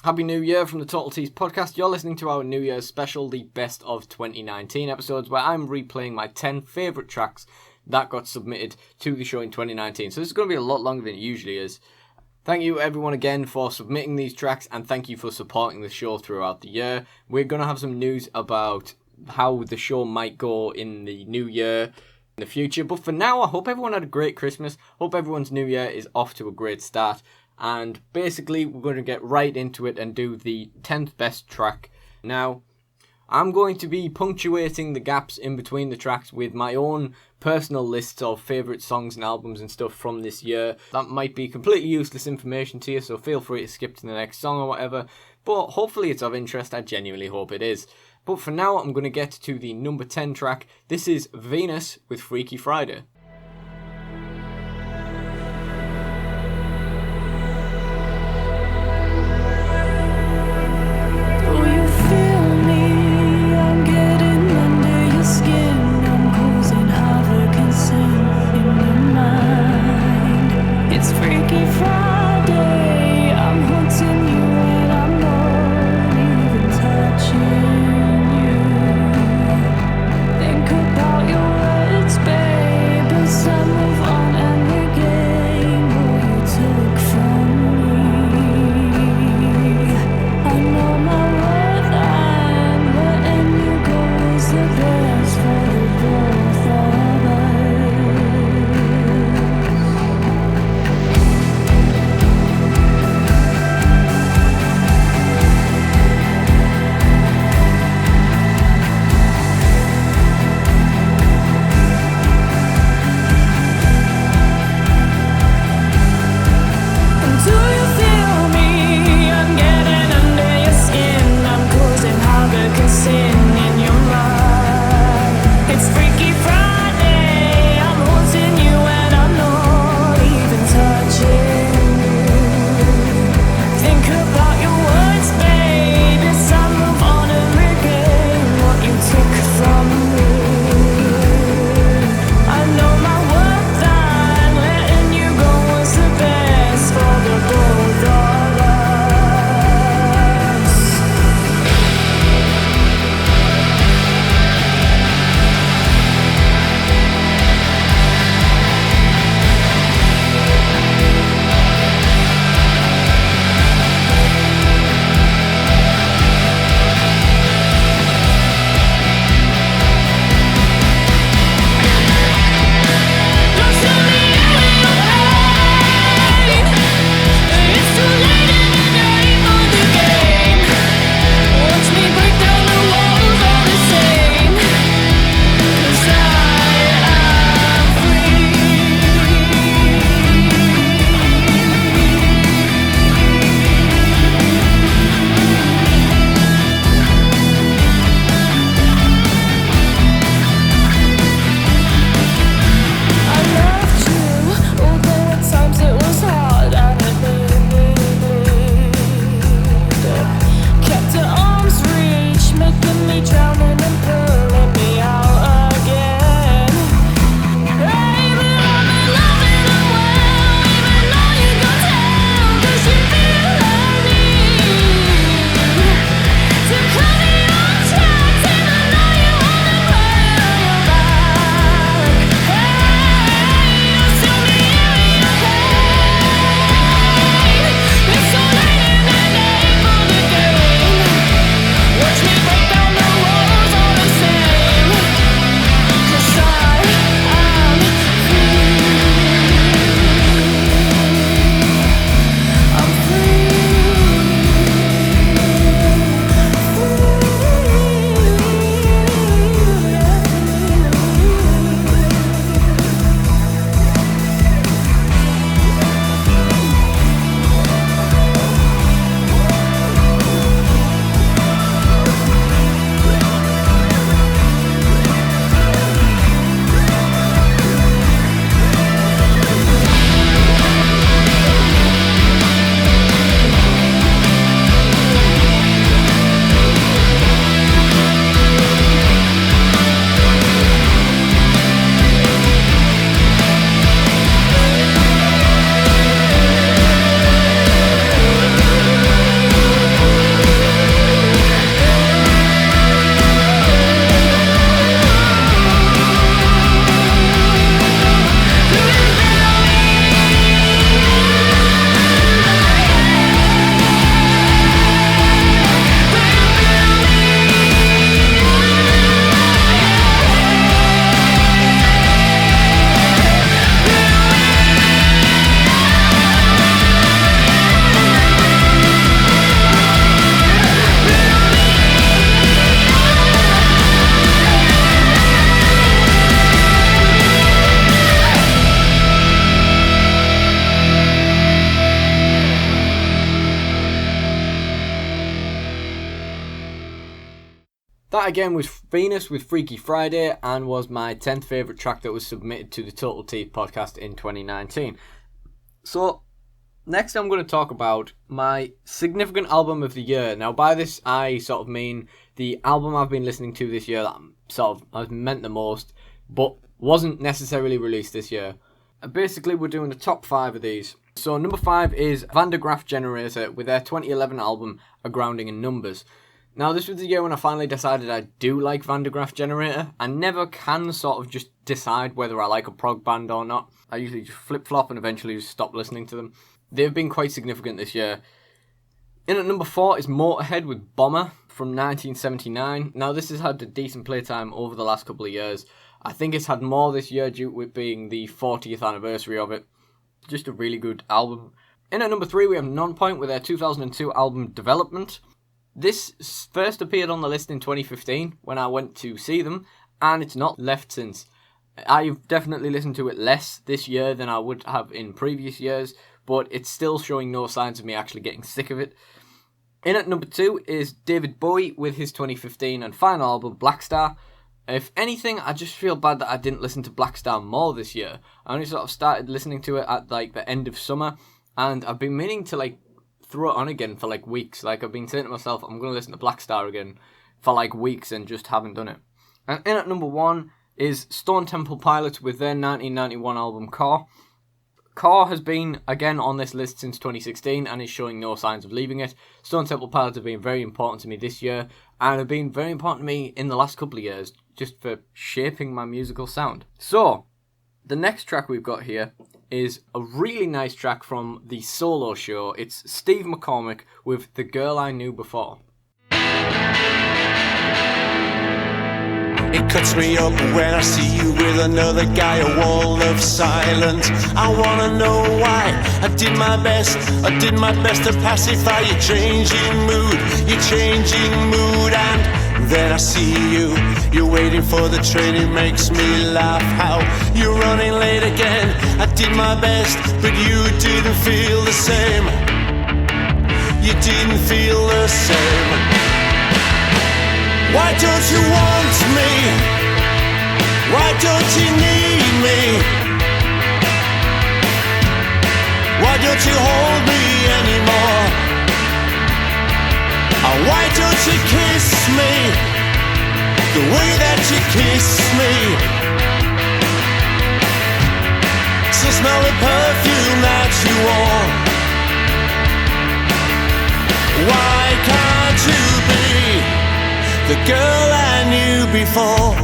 Happy New Year from the Total Tees podcast. You're listening to our New Year's special, the Best of 2019 episodes, where I'm replaying my 10 favourite tracks that got submitted to the show in 2019. So this is going to be a lot longer than it usually is. Thank you everyone again for submitting these tracks, and thank you for supporting the show throughout the year. We're going to have some news about how the show might go in the new year in the future. But for now, I hope everyone had a great Christmas. Hope everyone's new year is off to a great start. And basically, we're going to get right into it and do the 10th best track. Now, I'm going to be punctuating the gaps in between the tracks with my own personal lists of favourite songs and albums and stuff from this year. That might be completely useless information to you, so feel free to skip to the next song or whatever. But hopefully it's of interest. I genuinely hope it is. But for now, I'm going to get to the number 10 track. This is Venus with Freaky Friday. Think about your words, babe. That again was Venus with Freaky Friday and was my 10th favourite track that was submitted to the Total Teeth podcast in 2019. So, next I'm going to talk about my significant album of the year. Now by this I sort of mean the album I've been listening to this year that I've meant the most, but wasn't necessarily released this year. Basically we're doing the top 5 of these. So number 5 is Van der Graaf Generator with their 2011 album A Grounding in Numbers. Now this was the year when I finally decided I do like Van der Graaf Generator. I never can sort of just decide whether I like a prog band or not. I usually just flip-flop and eventually just stop listening to them. They've been quite significant this year. In at number 4 is Motorhead with Bomber from 1979. Now this has had a decent playtime over the last couple of years. I think it's had more this year due to it being the 40th anniversary of it. Just a really good album. In at number 3 we have Nonpoint with their 2002 album Development. This first appeared on the list in 2015 when I went to see them, and it's not left since. I've definitely listened to it less this year than I would have in previous years, but it's still showing no signs of me actually getting sick of it. In at number 2 is David Bowie with his 2015 and final album Black Star. If anything, I just feel bad that I didn't listen to Black Star more this year. I only sort of started listening to it at the end of summer, and I've been meaning to throw it on again for weeks. I've been saying to myself, I'm going to listen to Black Star again for weeks and just haven't done it. And in at number 1 is Stone Temple Pilots with their 1991 album Core. Core has been again on this list since 2016 and is showing no signs of leaving it. Stone Temple Pilots have been very important to me this year and have been very important to me in the last couple of years just for shaping my musical sound. So, the next track we've got here is a really nice track from the Solo Show. It's Steve McCormick with The Girl I Knew Before. It cuts me up when I see you with another guy, a wall of silence. I wanna know why. I did my best to pacify your changing mood, and then I see you. You're waiting for the train, it makes me laugh how you're running late again. I did my best, but you didn't feel the same. You didn't feel the same. Why don't you want me? Why don't you need me? Why don't you hold me anymore? Why don't you kiss me the way that you kiss me? Still smell the perfume that you wore. Why can't you be the girl I knew before?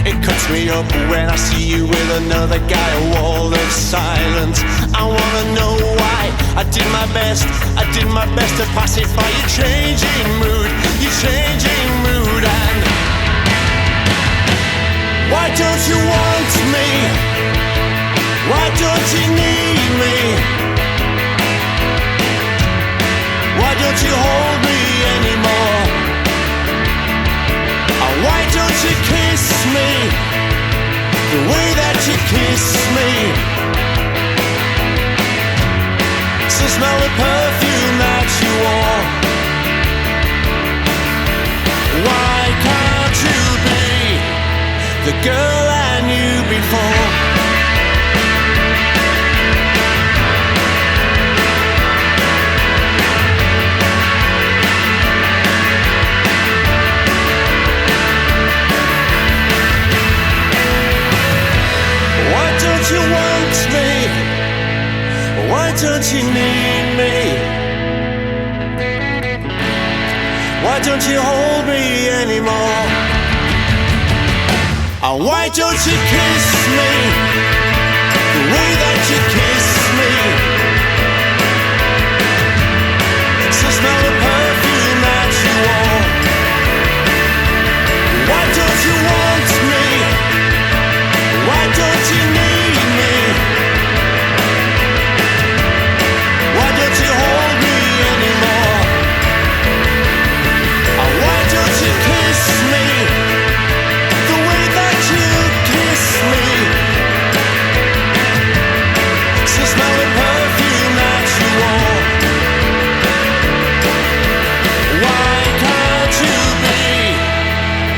It cuts me up when I see you with another guy, a wall of silence. I wanna know why. I did my best to pacify your changing mood, and why don't you want me? Why don't you need me? Why don't you hold me anymore? Why don't you kiss me the way that you kiss me? Still smell the perfume that you wore. Why can't you be the girl I knew before? Why don't you want me? Why don't you need me? Why don't you hold me anymore? Why don't you kiss me the way that you kiss me? Still smell the perfume that you wore. Why don't you want me? Why don't you need me? Why don't you hold me anymore? Why don't you kiss me the way that you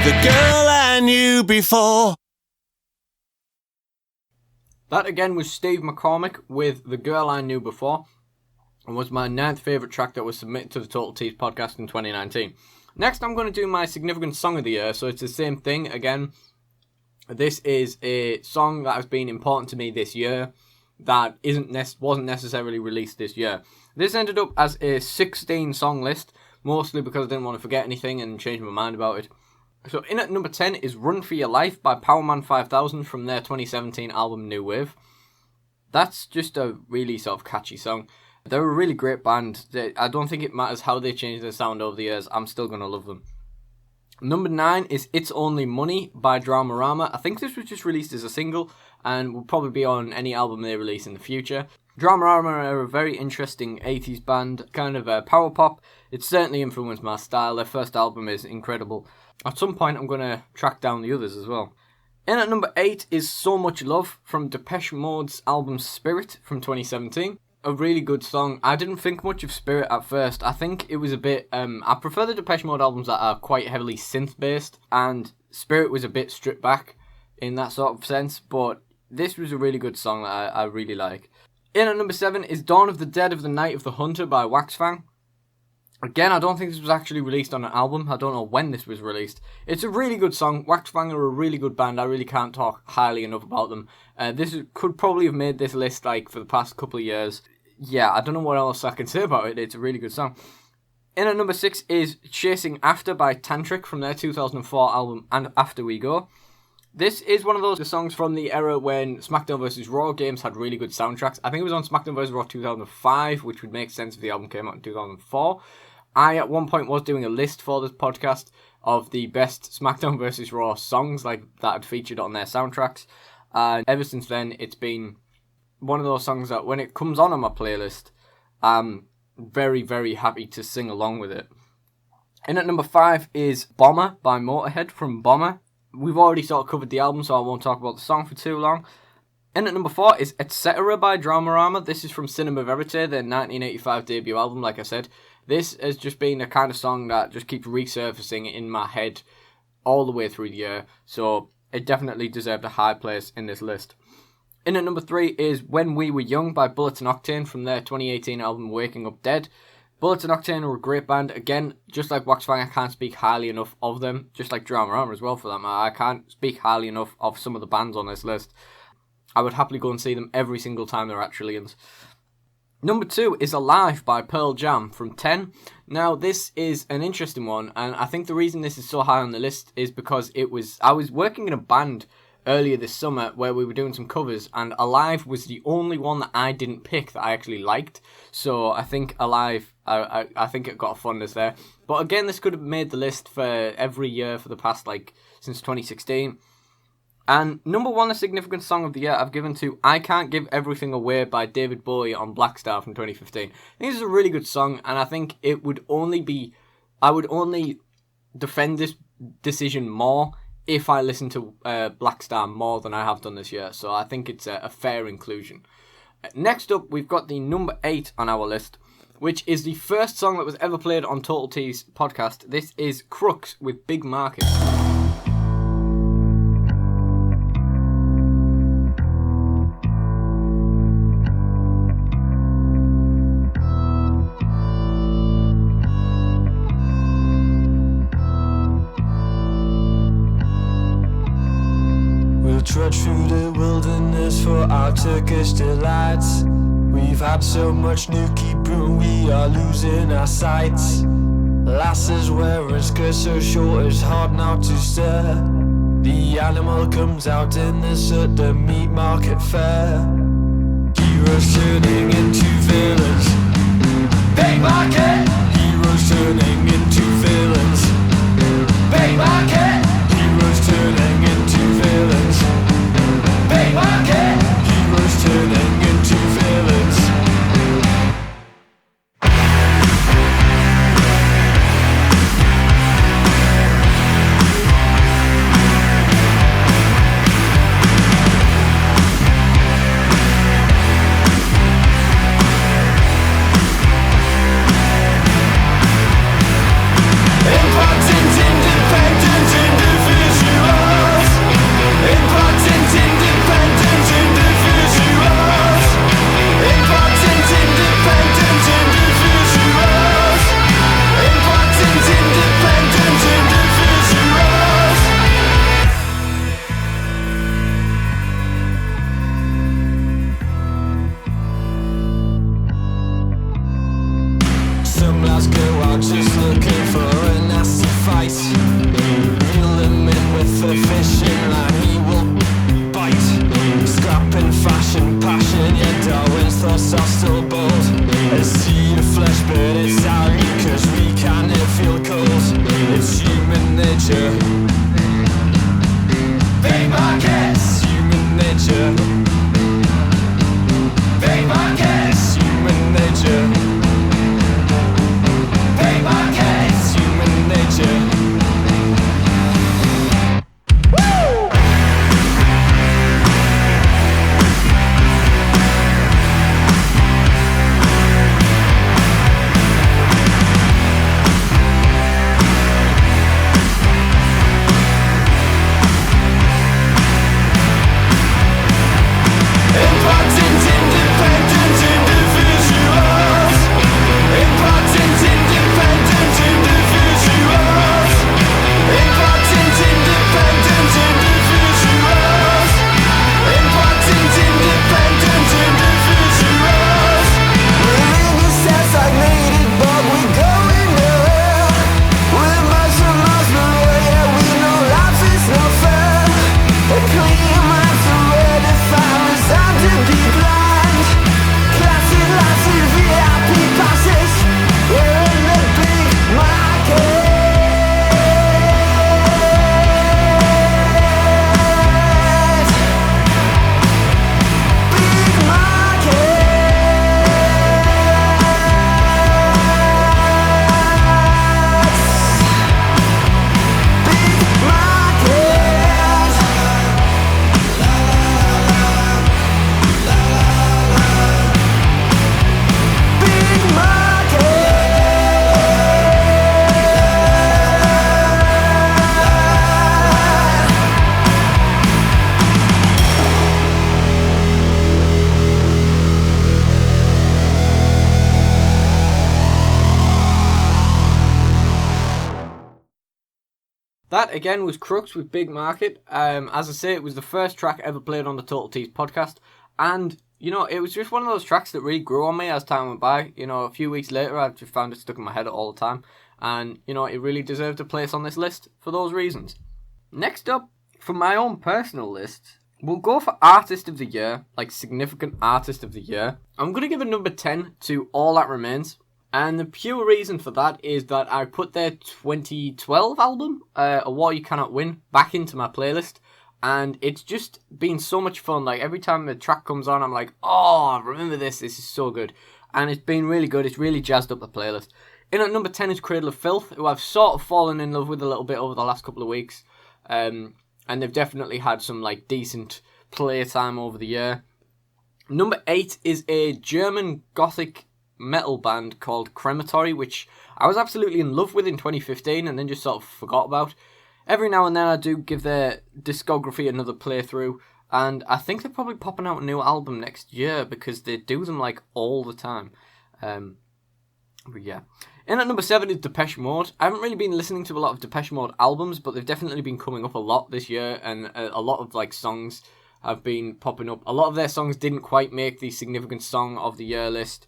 the girl I knew before. That again was Steve McCormick with The Girl I Knew Before, and was my 9th favourite track that was submitted to the Total Tees podcast in 2019. Next, I'm going to do my significant song of the year, so it's the same thing again. This is a song that has been important to me this year that wasn't necessarily released this year. This ended up as a 16 song list, mostly because I didn't want to forget anything and change my mind about it. So in at number 10 is Run For Your Life by Powerman 5000 from their 2017 album New Wave. That's just a really sort of catchy song. They're a really great band. I don't think it matters how they change their sound over the years, I'm still going to love them. Number 9 is It's Only Money by Dramarama. I think this was just released as a single and will probably be on any album they release in the future. Dramarama are a very interesting 80s band, kind of power pop. It certainly influenced my style. Their first album is incredible. At some point I'm going to track down the others as well. In at number 8 is So Much Love from Depeche Mode's album Spirit from 2017. A really good song. I didn't think much of Spirit at first. I think it was a bit... I prefer the Depeche Mode albums that are quite heavily synth-based, and Spirit was a bit stripped back in that sort of sense, but this was a really good song that I really like. In at number 7 is Dawn of the Dead of the Night of the Hunter by Waxfang. Again, I don't think this was actually released on an album. I don't know when this was released. It's a really good song. Waxfang are a really good band. I really can't talk highly enough about them. This could probably have made this list for the past couple of years. Yeah, I don't know what else I can say about it. It's a really good song. In at number 6 is Chasing After by Tantric from their 2004 album And After We Go. This is one of those songs from the era when SmackDown vs. Raw games had really good soundtracks. I think it was on SmackDown vs. Raw 2005, which would make sense if the album came out in 2004. I, at one point, was doing a list for this podcast of the best SmackDown vs. Raw songs that had featured on their soundtracks. And ever since then, it's been one of those songs that when it comes on my playlist, I'm very, very happy to sing along with it. In at number 5 is Bomber by Motorhead from Bomber. We've already sort of covered the album, so I won't talk about the song for too long. In at number 4 is Etc. by Dramarama. This is from Cinema Verite, their 1985 debut album, like I said. This has just been a kind of song that just keeps resurfacing in my head all the way through the year, so it definitely deserved a high place in this list. In at number 3 is When We Were Young by Bullets and Octane from their 2018 album Waking Up Dead. Bullets and Octane are a great band. Again, just like Waxfang, I can't speak highly enough of them. Just like Dramarama as well, for that matter. I can't speak highly enough of some of the bands on this list. I would happily go and see them every single time they're at Trillions. Number 2 is Alive by Pearl Jam from 10. Now, this is an interesting one, and I think the reason this is so high on the list is because I was working in a band earlier this summer where we were doing some covers, and Alive was the only one that I didn't pick that I actually liked. So I think Alive, I think it got a fondness there. But again, this could have made the list for every year for the past, since 2016. And number 1, a significant song of the year, I've given to I Can't Give Everything Away by David Bowie on Black Star from 2015. I think this is a really good song, and I think I would only defend this decision more if I listen to Black Star more than I have done this year. So I think it's a fair inclusion. Next up, we've got the number 8 on our list, which is the first song that was ever played on Total Tees podcast. This is Crooks with Big Market. Trudge through the wilderness for our Turkish delights. We've had so much nookie brew, we are losing our sights. Lasses wearing skirts so short it's hard not to stir. The animal comes out in this at the meat market fair. Heroes turning into villains. Big market! Heroes turning into villains. Big market! Heroes turning into villains. Big market! Heroes turning into villains. That again was Crux with Big Market. As I say, it was the first track ever played on the Total Tees podcast, and you know, it was just one of those tracks that really grew on me as time went by. You know, a few weeks later, I just found it stuck in my head all the time, and you know, it really deserved a place on this list for those reasons. Next up, for my own personal list, we'll go for Artist of the Year, like Significant Artist of the Year. I'm going to give a number 10 to All That Remains. And the pure reason for that is that I put their 2012 album, A War You Cannot Win, back into my playlist. And it's just been so much fun. Like, every time the track comes on, I'm like, oh, remember this is so good. And it's been really good. It's really jazzed up the playlist. In at number 10 is Cradle of Filth, who I've sort of fallen in love with a little bit over the last couple of weeks. And they've definitely had some, like, decent playtime over the year. Number 8 is a German gothic metal band called Crematory, which I was absolutely in love with in 2015 and then just sort of forgot about. Every now and then I do give their discography another playthrough, and I think they're probably popping out a new album next year because they do them like all the time. But yeah. In at number 7 is Depeche Mode. I haven't really been listening to a lot of Depeche Mode albums, but they've definitely been coming up a lot this year, and a lot of like songs have been popping up. A lot of their songs didn't quite make the Significant Song of the Year list.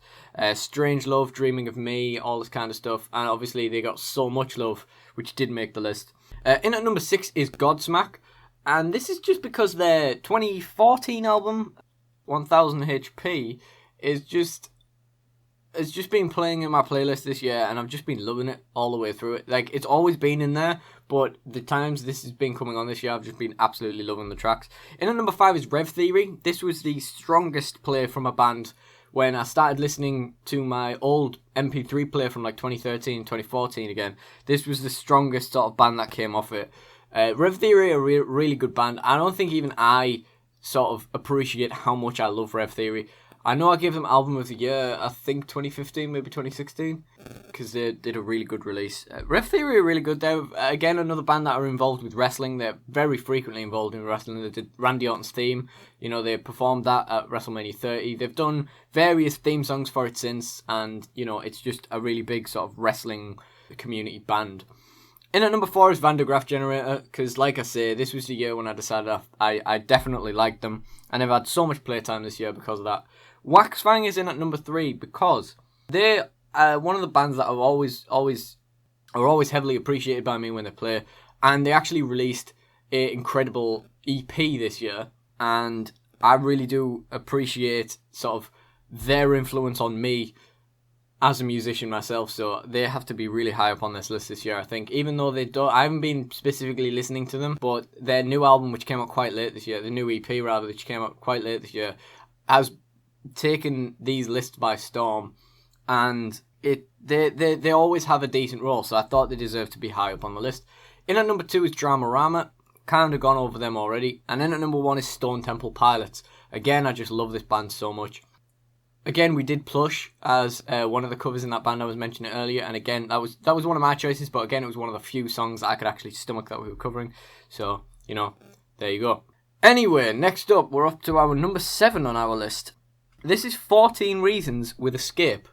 Strange Love, Dreaming of Me, all this kind of stuff. And obviously they got So Much Love, which did make the list. In at number 6 is Godsmack. And this is just because their 2014 album, 1000 HP, is just... It's just been playing in my playlist this year, and I've just been loving it all the way through it. Like, it's always been in there, but the times this has been coming on this year, I've just been absolutely loving the tracks. In at number 5 is Rev Theory. This was the strongest play from a band when I started listening to my old MP3 player from like 2013, 2014 again. This was the strongest sort of band that came off it. Rev Theory are a really good band. I don't think even I sort of appreciate how much I love Rev Theory. I know I gave them Album of the Year, I think 2015, maybe 2016, because they did a really good release. Rev Theory are really good. They're, again, another band that are involved with wrestling. They're very frequently involved in wrestling. They did Randy Orton's theme. You know, they performed that at WrestleMania 30. They've done various theme songs for it since, and, you know, it's just a really big sort of wrestling community band. In at number 4 is Van de Graaff Generator, because, like I say, this was the year when I decided I definitely liked them, and I've had so much playtime this year because of that. Waxfang is in at number 3 because they are one of the bands that are always heavily appreciated by me when they play, and they actually released an incredible EP this year, and I really do appreciate sort of their influence on me as a musician myself, so they have to be really high up on this list this year, I think, even though I haven't been specifically listening to them, but their new album, which came out quite late this year, the new EP rather, which came out quite late this year, has taken these lists by storm, and they always have a decent role, so I thought they deserved to be high up on the list. In at number 2 is Dramarama, kind of gone over them already, and in at number 1 is Stone Temple Pilots. Again, I just love this band so much. Again, we did Plush as one of the covers in that band I was mentioning earlier, and again, that was one of my choices, but again, it was one of the few songs that I could actually stomach that we were covering, so, you know, there you go. Anyway, next up, we're up to our number 7 on our list. This is 14 Reasons with Escape.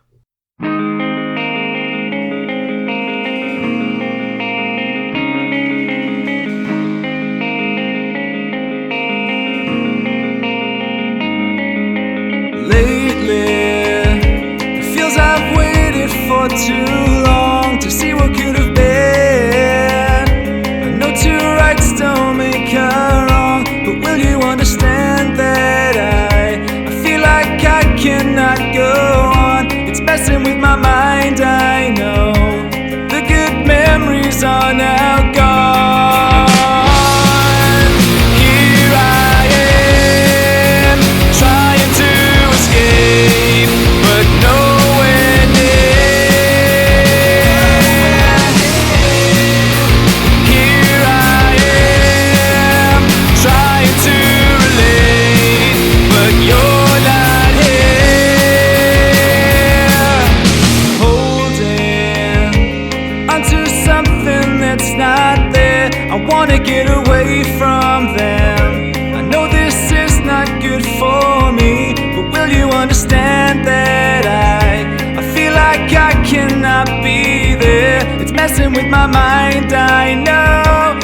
For too long to see what could have been. I know two rights don't make a wrong, but will you understand that I feel like I cannot go on? It's messing with my mind, I know. The good memories are now gone. Here I am, trying to escape, but nowhere near. I wanna get away from them. I know this is not good for me, but will you understand that I feel like I cannot be there. It's messing with my mind, I know.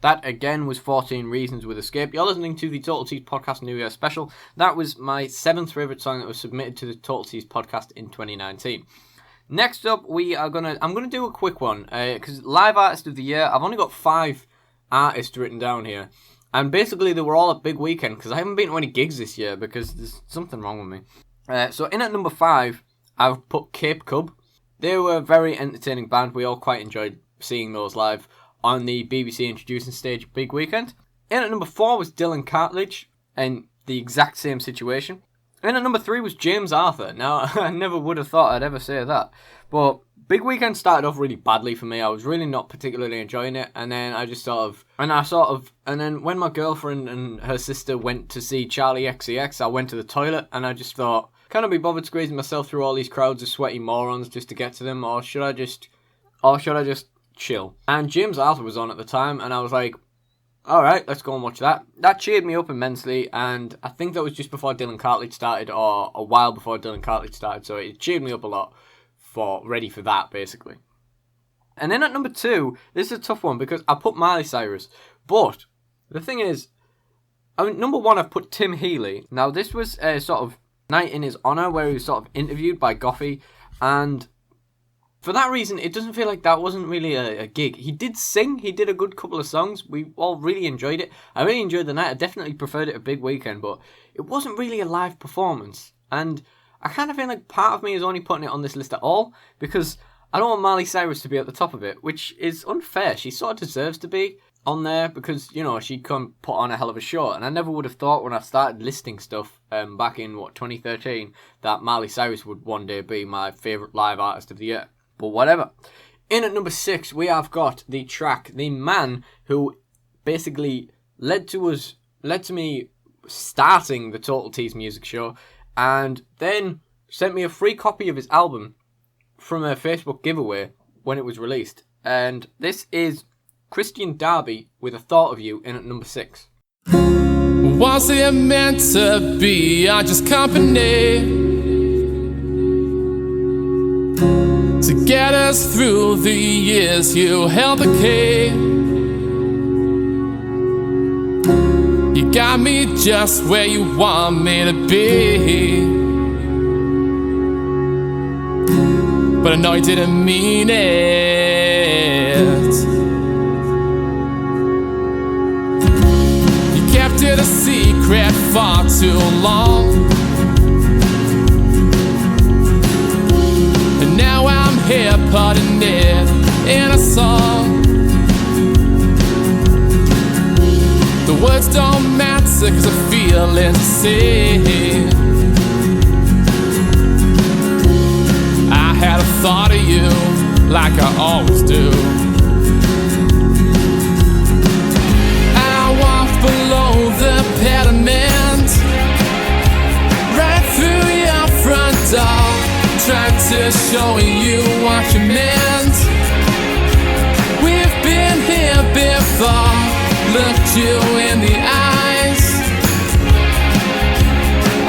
That again was 14 Reasons with Escape. You're listening to the Total Tees Podcast New Year special. That was my 7th favourite song that was submitted to the Total Tees Podcast in 2019. Next up, I'm gonna do a quick one because Live Artist of the Year. I've only got 5 artists written down here, and basically they were all at Big Weekend because I haven't been to any gigs this year because there's something wrong with me. So in at number 5, I've put Cape Cub. They were a very entertaining band. We all quite enjoyed seeing those live on the BBC Introducing stage at Big Weekend. In at number 4 was Dylan Cartledge, and the exact same situation. In at number 3 was James Arthur. Now, I never would have thought I'd ever say that. But Big Weekend started off really badly for me. I was really not particularly enjoying it. And then and then when my girlfriend and her sister went to see Charlie XCX, I went to the toilet and I just thought, can I be bothered squeezing myself through all these crowds of sweaty morons just to get to them? Or should I just chill? And James Arthur was on at the time and I was like, alright, let's go and watch that. That cheered me up immensely, and I think that was just before Dylan Cartledge started, or a while before Dylan Cartledge started, so it cheered me up a lot ready for that, basically. And then at number 2, this is a tough one, because I put Miley Cyrus, but the thing is, number 1 I've put Tim Healy. Now this was a sort of night in his honour, where he was sort of interviewed by Goffy, and for that reason, it doesn't feel like that wasn't really a gig. He did sing. He did a good couple of songs. We all really enjoyed it. I really enjoyed the night. I definitely preferred it a Big Weekend, but it wasn't really a live performance. And I kind of feel like part of me is only putting it on this list at all because I don't want Miley Cyrus to be at the top of it, which is unfair. She sort of deserves to be on there because, you know, she can put on a hell of a show. And I never would have thought when I started listing stuff back in, 2013, that Miley Cyrus would one day be my favourite live artist of the year. But whatever. In at number 6, we have got the track, the man who basically led to me starting the Total Tees music show, and then sent me a free copy of his album from a Facebook giveaway when it was released. And this is Christian Darby with A Thought of You in at number 6. Was it meant to be, or just company to get us through the years? You held the key. You got me just where you want me to be, but I know you didn't mean it. You kept it a secret far too long, and now I'm here putting it in a song. The words don't matter cause the feeling's the same. I had a thought of you like I always do. I walked below the pediment, right through your front door, trying to show you what you meant. We've been here before, looked you in the eyes.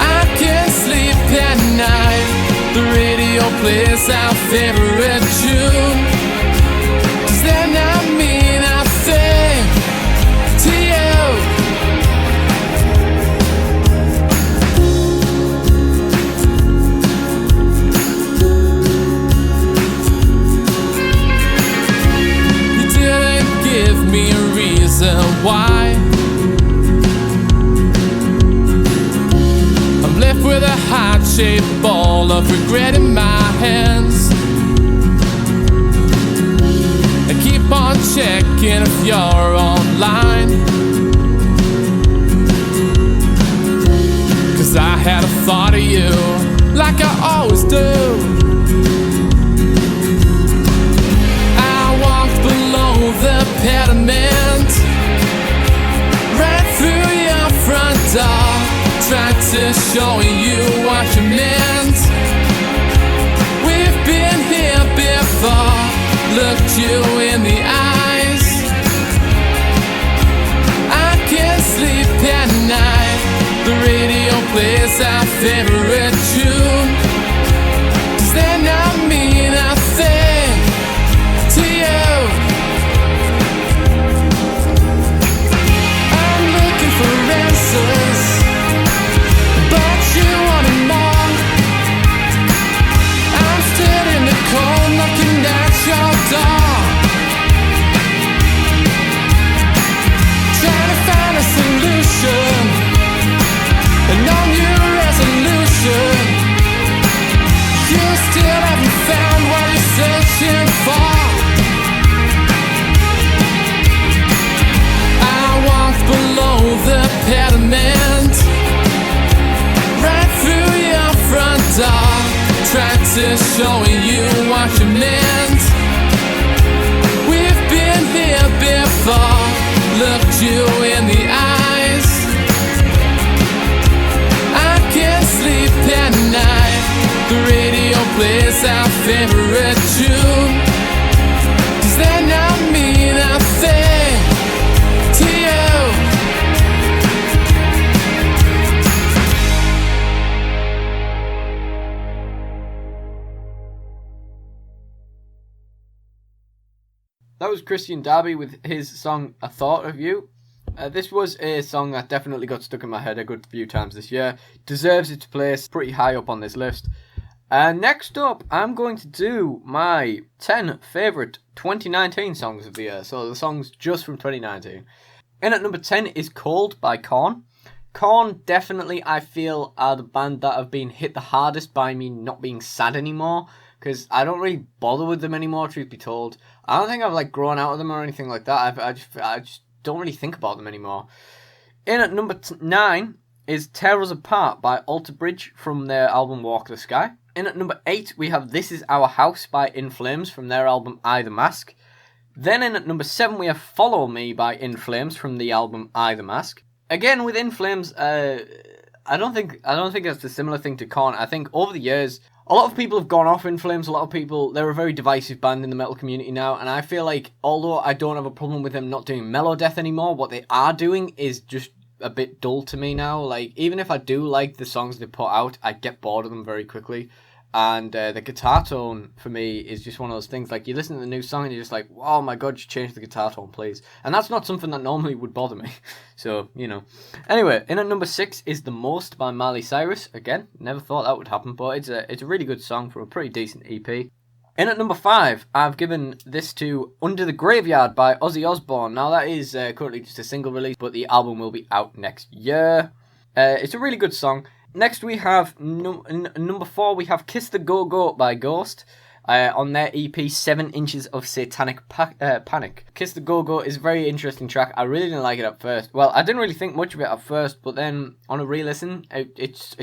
I can't sleep at night, the radio plays our favorite tune. Does that not mean nothing to you? Me a reason why I'm left with a heart-shaped ball of regret in my hands. I keep on checking if you're online, cause I had a thought of you like I always do. Below the pediment, right through your front door, tried to show you what you meant. We've been here before, looked you in the eyes. I can't sleep at night, the radio plays our favorite tune. Does that not mean nothing to you? showing you what you meant. We've been here before, looked you in the eyes. I can't sleep at night, the radio plays our favorite tune. Does that not mean a thing to you? That was Christian Darby with his song A Thought of You. This was a song that definitely got stuck in my head a good few times this year. Deserves its place pretty high up on this list. Next up, I'm going to do my 10 favourite 2019 songs of the year. So the songs just from 2019. In at number 10 is Cold by Korn. Korn definitely, I feel, are the band that have been hit the hardest by me not being sad anymore. Because I don't really bother with them anymore, truth be told. I don't think I've like grown out of them or anything like that. I just don't really think about them anymore. In at number 9 is Tear Us Apart by Alter Bridge from their album Walk the Sky. In at number 8 we have This Is Our House by In Flames from their album I The Mask. Then in at number 7 we have Follow Me by In Flames from the album I The Mask. Again with In Flames, I don't think that's a similar thing to Korn. I think over the years a lot of people have gone off In Flames. A lot of people, they're a very divisive band in the metal community now, and I feel like, although I don't have a problem with them not doing Melodeath anymore, what they are doing is just a bit dull to me now. Like, even if I do like the songs they put out, I get bored of them very quickly. And the guitar tone, for me, is just one of those things, like, you listen to the new song and you're just like, oh my god, just change the guitar tone, please. And that's not something that normally would bother me. So, you know. Anyway, in at number 6 is The Most by Miley Cyrus. Again, never thought that would happen, but it's a really good song from a pretty decent EP. In at number 5, I've given this to Under the Graveyard by Ozzy Osbourne. Now, that is currently just a single release, but the album will be out next year. It's a really good song. Next we have, number 4, we have Kiss the Go-Go by Ghost on their EP 7 Inches of Satanic Panic. Kiss the Go-Go is a very interesting track. I really didn't like it at first. Well, I didn't really think much of it at first, but then on a re-listen, it's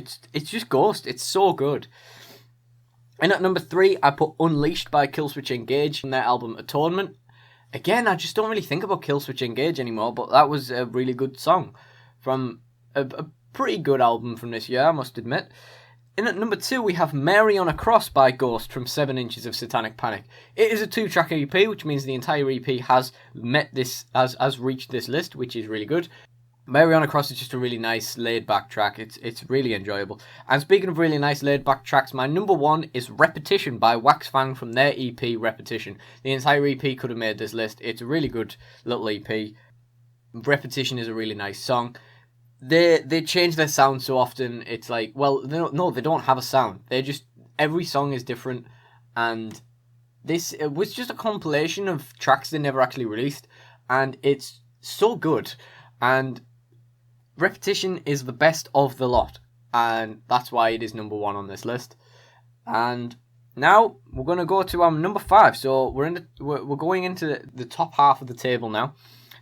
just Ghost. It's so good. And at number 3, I put Unleashed by Killswitch Engage from their album Atonement. Again, I just don't really think about Killswitch Engage anymore, but that was a really good song from a pretty good album from this year, I must admit. In at number 2, we have Mary on a Cross by Ghost from 7 Inches of Satanic Panic. It is a 2-track EP, which means the entire EP has reached this list, which is really good. Mary on a Cross is just a really nice laid-back track. It's really enjoyable. And speaking of really nice laid-back tracks, my number 1 is Repetition by Wax Fang from their EP Repetition. The entire EP could have made this list. It's a really good little EP. Repetition is a really nice song. They change their sound so often. It's like, well, they don't have a sound. Every song is different, and this was just a compilation of tracks they never actually released, and it's so good. And Repetition is the best of the lot, and that's why it is number 1 on this list. And now we're going to go to number 5. So we're going into the top half of the table now.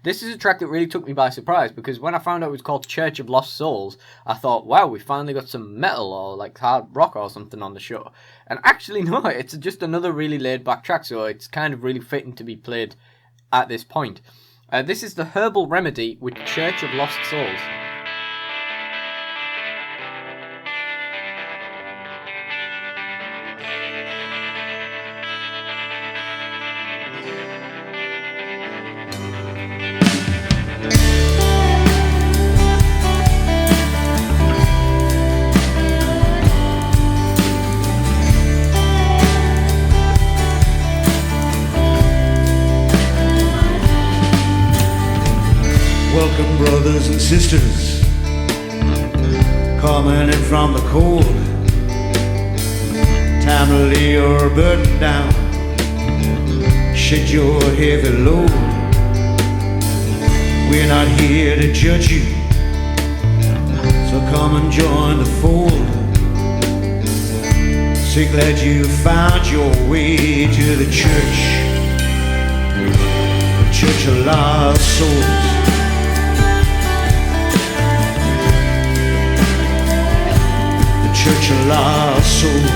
This is a track that really took me by surprise, because when I found out it was called Church of Lost Souls, I thought, wow, we finally got some metal or like hard rock or something on the show. And actually, no, it's just another really laid-back track, so it's kind of really fitting to be played at this point. This is the Herbal Remedy with Church of Lost Souls. Welcome, brothers and sisters, coming in from the cold. Time to lay your burden down, shed your heavy load. We're not here to judge you, so come and join the fold. So glad you found your way to the church of lost souls. Church of Lost Souls.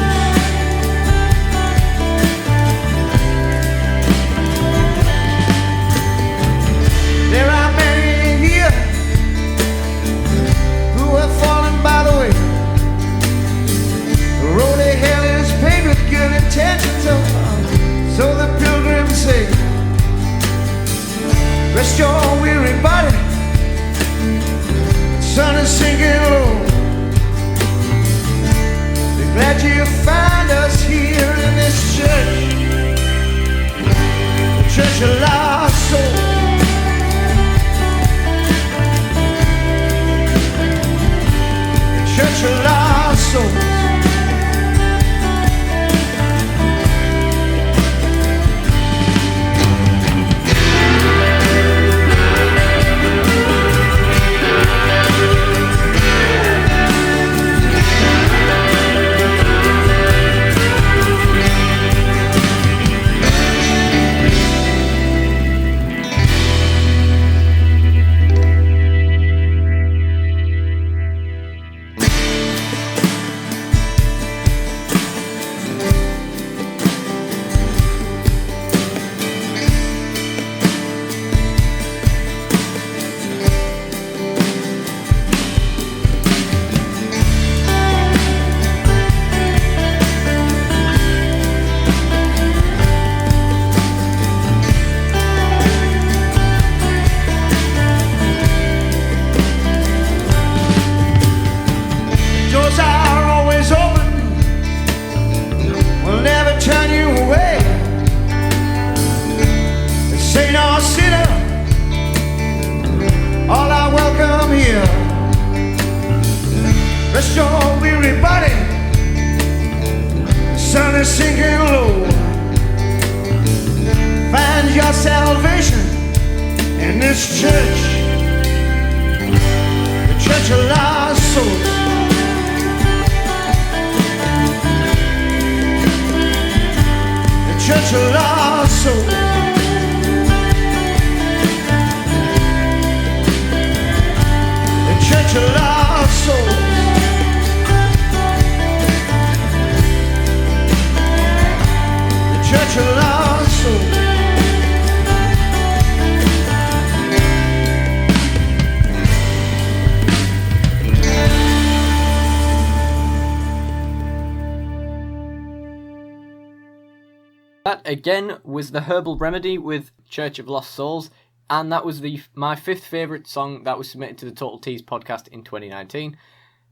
sun is sinking low. We're glad you find us here in this church, the church of lost souls. Church of lost souls. Rest your weary body, the sun is sinking low. Find your salvation in this church, the church of lost souls. The church of lost souls. The church of lost souls. Church of lost souls. That again was The Herbal Remedy with Church of Lost Souls, and that was my fifth favourite song that was submitted to the Total Tease podcast in 2019.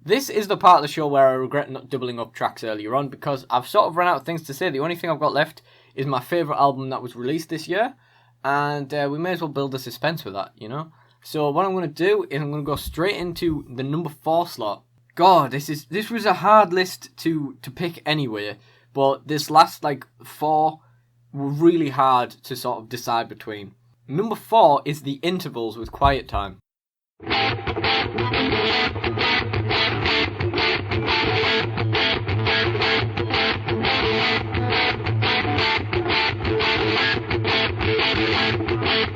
This is the part of the show where I regret not doubling up tracks earlier on, because I've sort of run out of things to say. The only thing I've got left is my favourite album that was released this year, and we may as well build the suspense with that, you know? So what I'm going to do is I'm going to go straight into the number 4 slot. God, this was a hard list to pick anyway, but this last, 4 were really hard to sort of decide between. Number 4 is The Intervals with Quiet Time.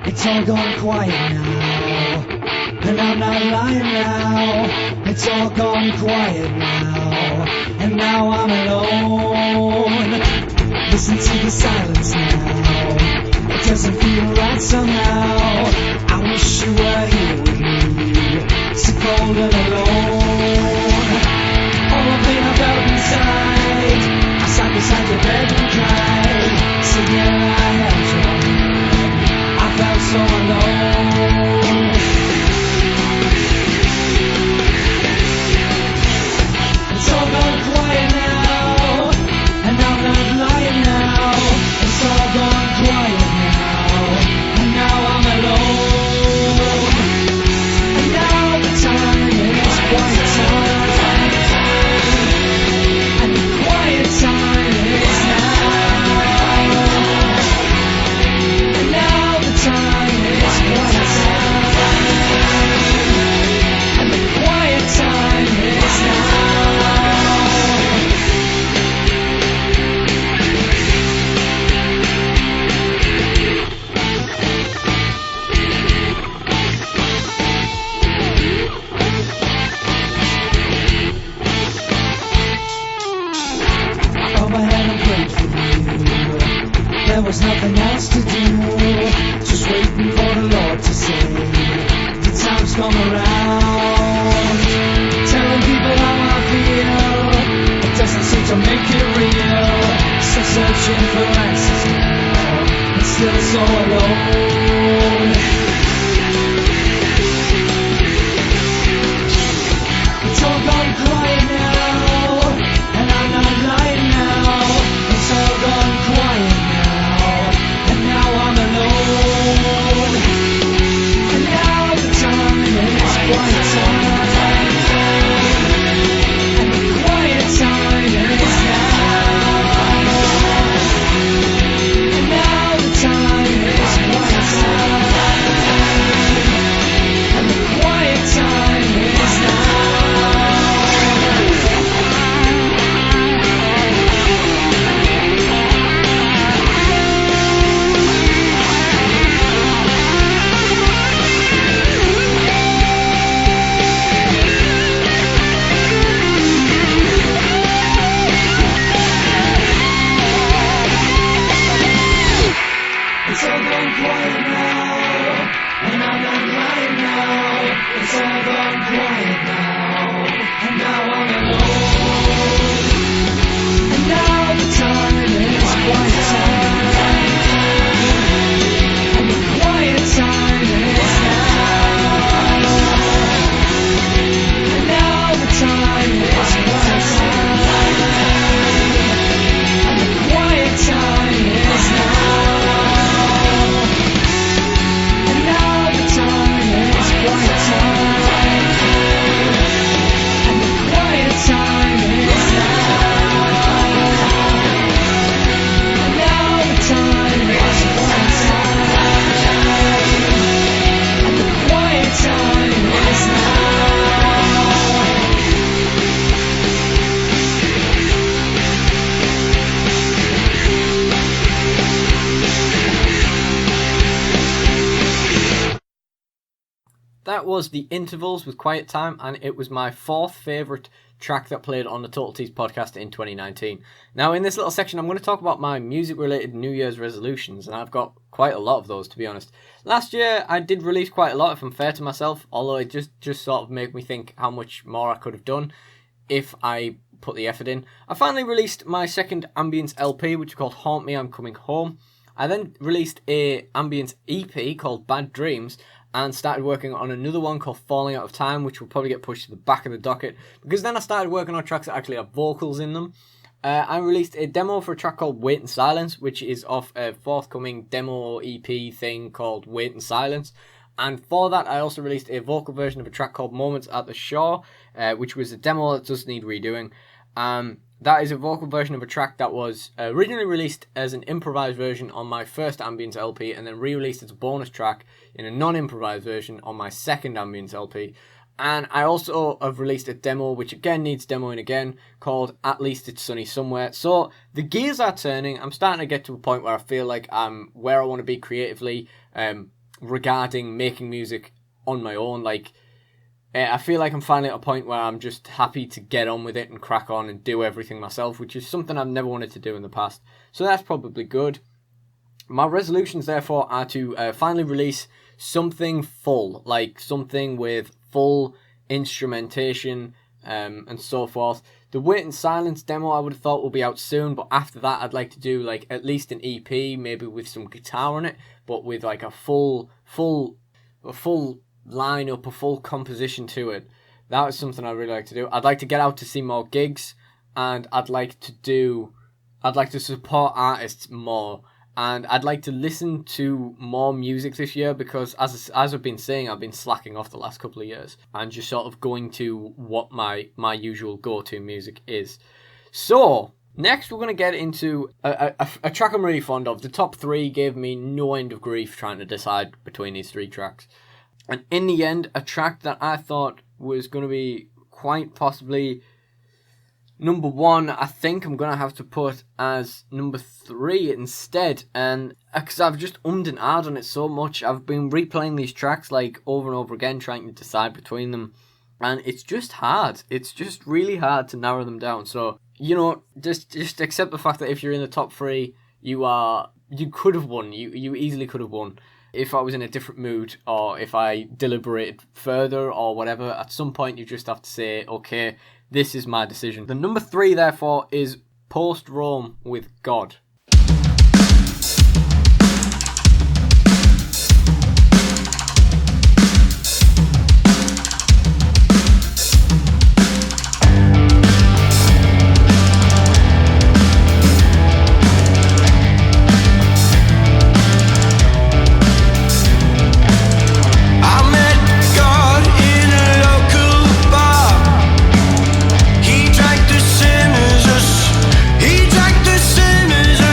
It's all gone quiet now, and I'm not lying now. It's all gone quiet now, and now I'm alone. Listen to the silence now, it doesn't feel right somehow. I wish you were here with me, so cold and alone. All the pain I felt inside, I sat beside your bed and cried, singing I am strong. I felt so alone. It's all gone quiet now, and I'm not lying now. It's all gone quiet now, and now I'm alone. And now the time is quiet. that was The Intervals with Quiet Time, and it was my 4th favourite track that played on the Total Tease podcast in 2019. Now, in this little section, I'm going to talk about my music-related New Year's resolutions, and I've got quite a lot of those, to be honest. Last year, I did release quite a lot, if I'm fair to myself, although it just sort of made me think how much more I could have done if I put the effort in. I finally released my second Ambience LP, which is called Haunt Me, I'm Coming Home. I then released a Ambience EP called Bad Dreams, and started working on another one called Falling Out of Time, which will probably get pushed to the back of the docket, because then I started working on tracks that actually have vocals in them. I released a demo for a track called Wait in Silence, which is off a forthcoming demo EP thing called Wait in Silence. And for that, I also released a vocal version of a track called Moments at the Shore, which was a demo that does need redoing. That is a vocal version of a track that was originally released as an improvised version on my first Ambience LP, and then re-released as a bonus track in a non-improvised version on my second Ambience LP. And I also have released a demo, which again needs demoing again, called At Least It's Sunny Somewhere. So the gears are turning. I'm starting to get to a point where I feel like I'm where I want to be creatively regarding making music on my own. Like, I feel like I'm finally at a point where I'm just happy to get on with it and crack on and do everything myself, which is something I've never wanted to do in the past. So that's probably good. My resolutions, therefore, are to finally release something full, like something with full instrumentation and so forth. The Wait in Silence demo I would have thought will be out soon, but after that I'd like to do like at least an EP, maybe with some guitar on it, but with like a full lineup, a full composition to it. That is something I'd really like to do. I'd like to get out to see more gigs, and I'd like to support artists more, and I'd like to listen to more music this year, because as I've been saying, I've been slacking off the last couple of years and just sort of going to what my usual go-to music is. So next we're going to get into a track I'm really fond of. The top 3 gave me no end of grief trying to decide between these 3 tracks. And in the end, a track that I thought was going to be quite possibly number 1, I think I'm going to have to put as number 3 instead. And because I've just ummed and ahed on it so much, I've been replaying these tracks like over and over again, trying to decide between them. And it's just hard. It's just really hard to narrow them down. So, you know, just accept the fact that if you're in the top 3, you could have won. You easily could have won. If I was in a different mood, or if I deliberated further or whatever, at some point you just have to say, okay, this is my decision. The number 3, therefore, is Post Rome with God. He drank the sinners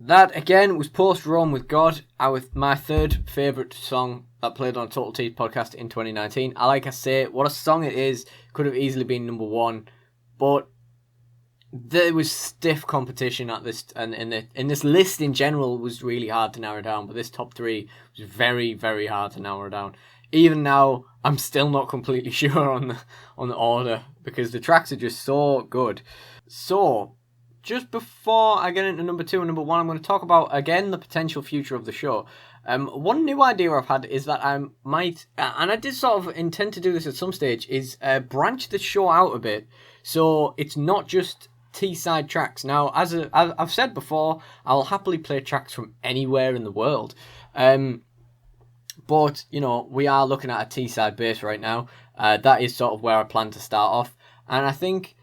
That again was Post Rome with God, my third favourite song that played on Total Teeth podcast in 2019. Like I say, what a song it is. Could have easily been number one, but there was stiff competition at this, and in this list in general was really hard to narrow down. But this top three was very, very hard to narrow down. Even now, I'm still not completely sure on the order because the tracks are just so good. So, just before I get into number 2 and number 1, I'm going to talk about again the potential future of the show. One new idea I've had is that I might, and I did sort of intend to do this at some stage, is branch the show out a bit so it's not just T-side tracks. Now, as I've said before, I'll happily play tracks from anywhere in the world. But, you know, we are looking at a T-side base right now. That is sort of where I plan to start off. And I think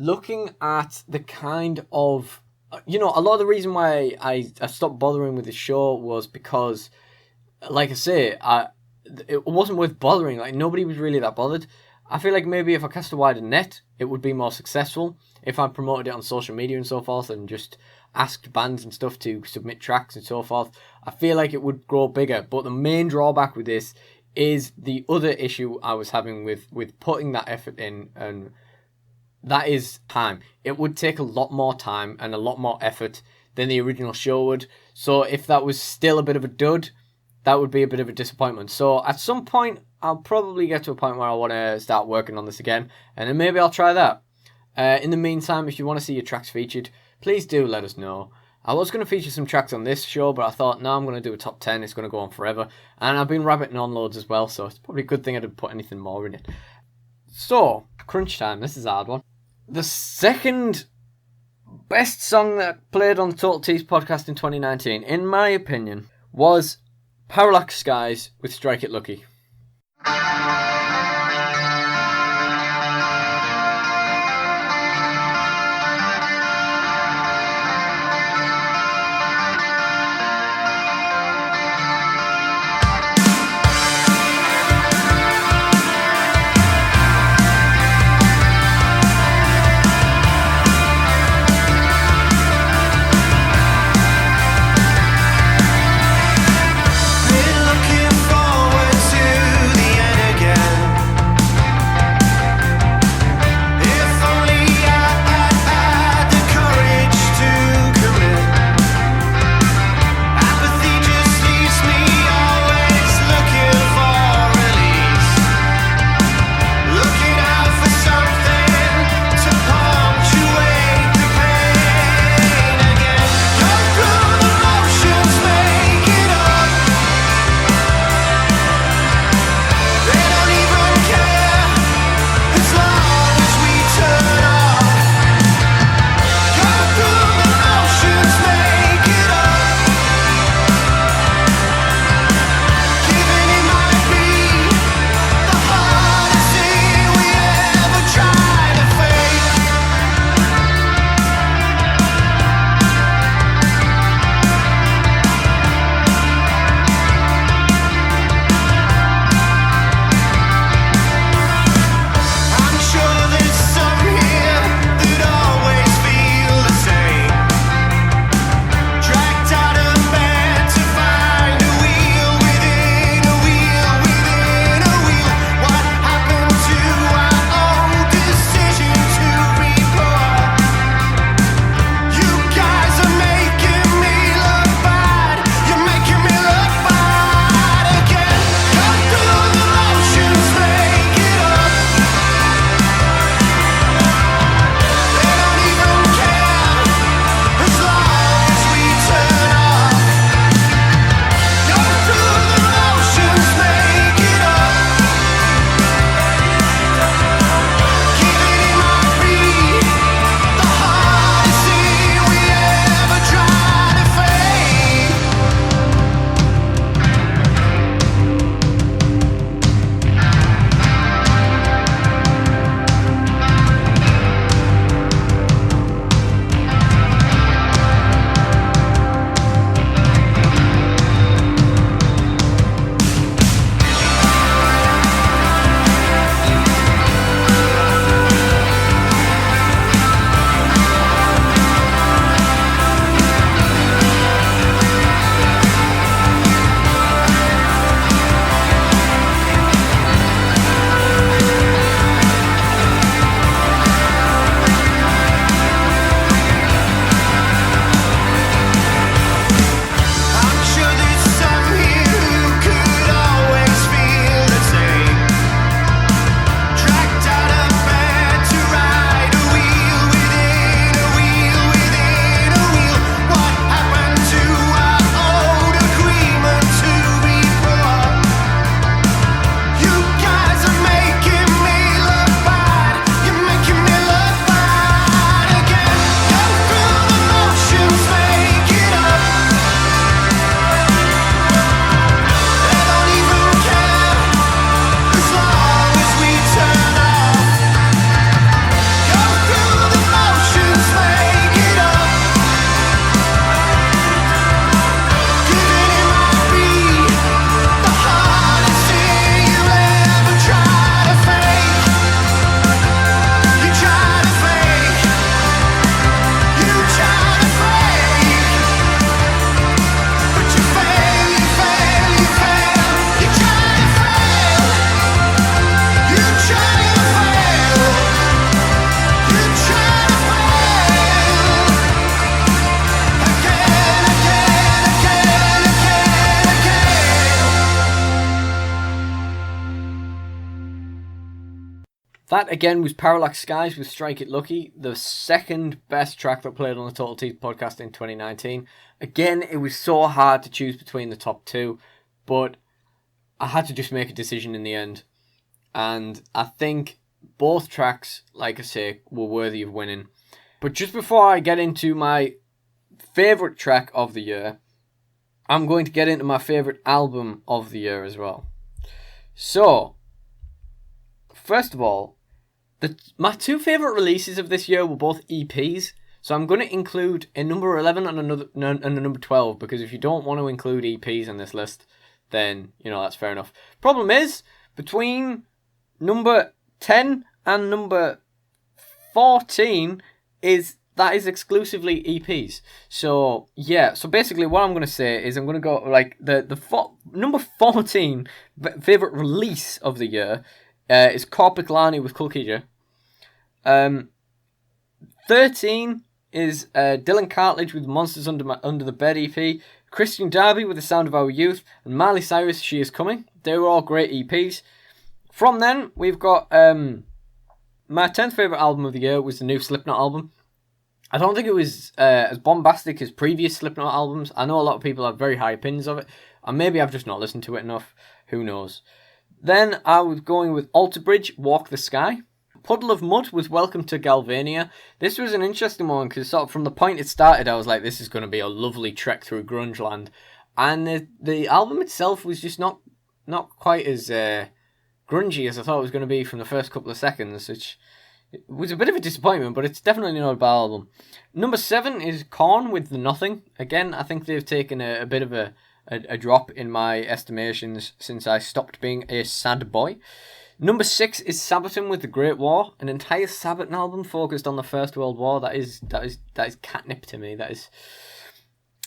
looking at the kind of, you know, a lot of the reason why I stopped bothering with the show was because, like I say, it wasn't worth bothering. Like, nobody was really that bothered. I feel like maybe if I cast a wider net, it would be more successful. If I promoted it on social media and so forth and just asked bands and stuff to submit tracks and so forth, I feel like it would grow bigger. But the main drawback with this is the other issue I was having with putting that effort in, and that is time. It would take a lot more time and a lot more effort than the original show would. So if that was still a bit of a dud, that would be a bit of a disappointment. So at some point, I'll probably get to a point where I want to start working on this again, and then maybe I'll try that. In the meantime, if you want to see your tracks featured, please do let us know. I was going to feature some tracks on this show, but I thought, no, I'm going to do a top 10. It's going to go on forever. And I've been rabbiting on loads as well, so it's probably a good thing I didn't put anything more in it. So, crunch time. This is a hard one. The second best song that played on the Total Teeth podcast in 2019, in my opinion, was Parallax Skies with Strike It Lucky. Been looking forward to the end again. That again was Parallax Skies with Strike It Lucky, the second best track that played on the Total Teeth podcast in 2019. Again, it was so hard to choose between the top two, but I had to just make a decision in the end. And I think both tracks, like I say, were worthy of winning. But just before I get into my favourite track of the year, I'm going to get into my favourite album of the year as well. So, first of all, my two favourite releases of this year were both EPs. So I'm going to include a number 11 and a number 12, because if you don't want to include EPs on this list, then, that's fair enough. Problem is, between number 10 and number 14 is exclusively EPs. So basically what I'm going to say is I'm going to go like number 14 favourite release of the year is Korpiklani with Kulkija. 13 is Dylan Cartledge with Monsters Under the Bed EP, Christian Darby with The Sound of Our Youth, and Miley Cyrus, She Is Coming. They were all great EPs. From then, we've got my 10th favourite album of the year was the new Slipknot album. I don't think it was as bombastic as previous Slipknot albums. I know a lot of people have very high opinions of it, and maybe I've just not listened to it enough. Who knows? Then I was going with Alter Bridge, Walk the Sky. Puddle of Mud with Welcome to Galvania. This was an interesting one because sort of from the point it started, I was like, this is going to be a lovely trek through grunge land. And the album itself was just not quite as grungy as I thought it was going to be from the first couple of seconds, which was a bit of a disappointment, but it's definitely not a bad album. Number 7 is Korn with The Nothing. Again, I think they've taken a bit of a drop in my estimations since I stopped being a sad boy. Number 6 is Sabaton with The Great War, an entire Sabaton album focused on the First World War. That is catnip to me. That is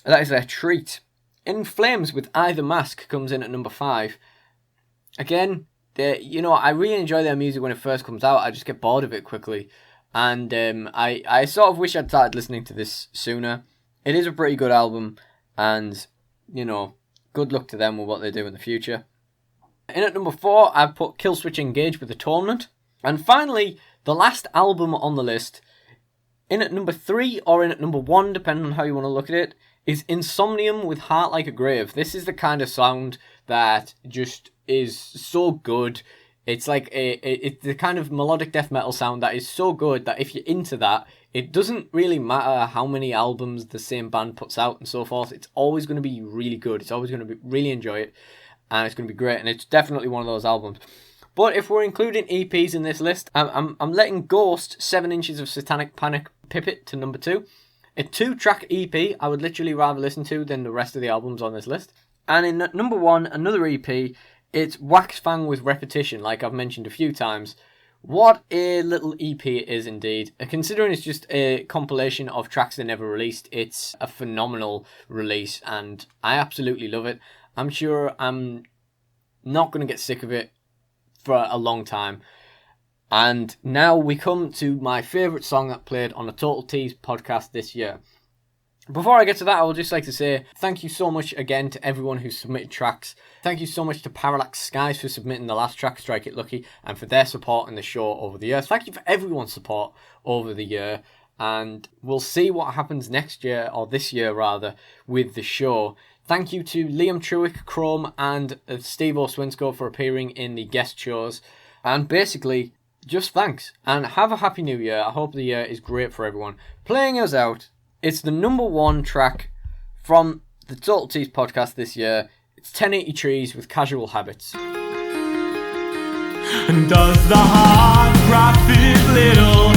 a treat. In Flames with I The Mask comes in at number 5. Again, I really enjoy their music when it first comes out. I just get bored of it quickly, and I sort of wish I'd started listening to this sooner. It is a pretty good album, and good luck to them with what they do in the future. In at number 4, I put Killswitch Engage with Atonement. And finally, the last album on the list, in at number 3 or in at number 1, depending on how you want to look at it, is Insomnium with Heart Like a Grave. This is the kind of sound that just is so good. It's like it's the kind of melodic death metal sound that is so good that if you're into that, it doesn't really matter how many albums the same band puts out and so forth. It's always going to be really good. It's always going to be really enjoy it. And it's going to be great, and it's definitely one of those albums. But if we're including EPs in this list, I'm letting Ghost 7 Inches of Satanic Panic pip it to number 2. A 2-track EP I would literally rather listen to than the rest of the albums on this list. And in number 1, another EP, it's Wax Fang with Repetition, like I've mentioned a few times. What a little EP it is indeed. Considering it's just a compilation of tracks they never released, it's a phenomenal release, and I absolutely love it. I'm sure I'm not going to get sick of it for a long time. And now we come to my favourite song that played on the Total Tees podcast this year. Before I get to that, I would just like to say thank you so much again to everyone who submitted tracks. Thank you so much to Parallax Skies for submitting the last track, Strike It Lucky, and for their support in the show over the years. Thank you for everyone's support over the year. And we'll see what happens next year, or this year rather, with the show. Thank you to Liam Truick, Chrome, and Steve O'Swinsko for appearing in the guest shows. And basically, just thanks. And have a happy new year. I hope the year is great for everyone. Playing us out, it's the number 1 track from the Total Tees podcast this year. It's 1080 Trees with Casual Habits. And does the heart cry fit little?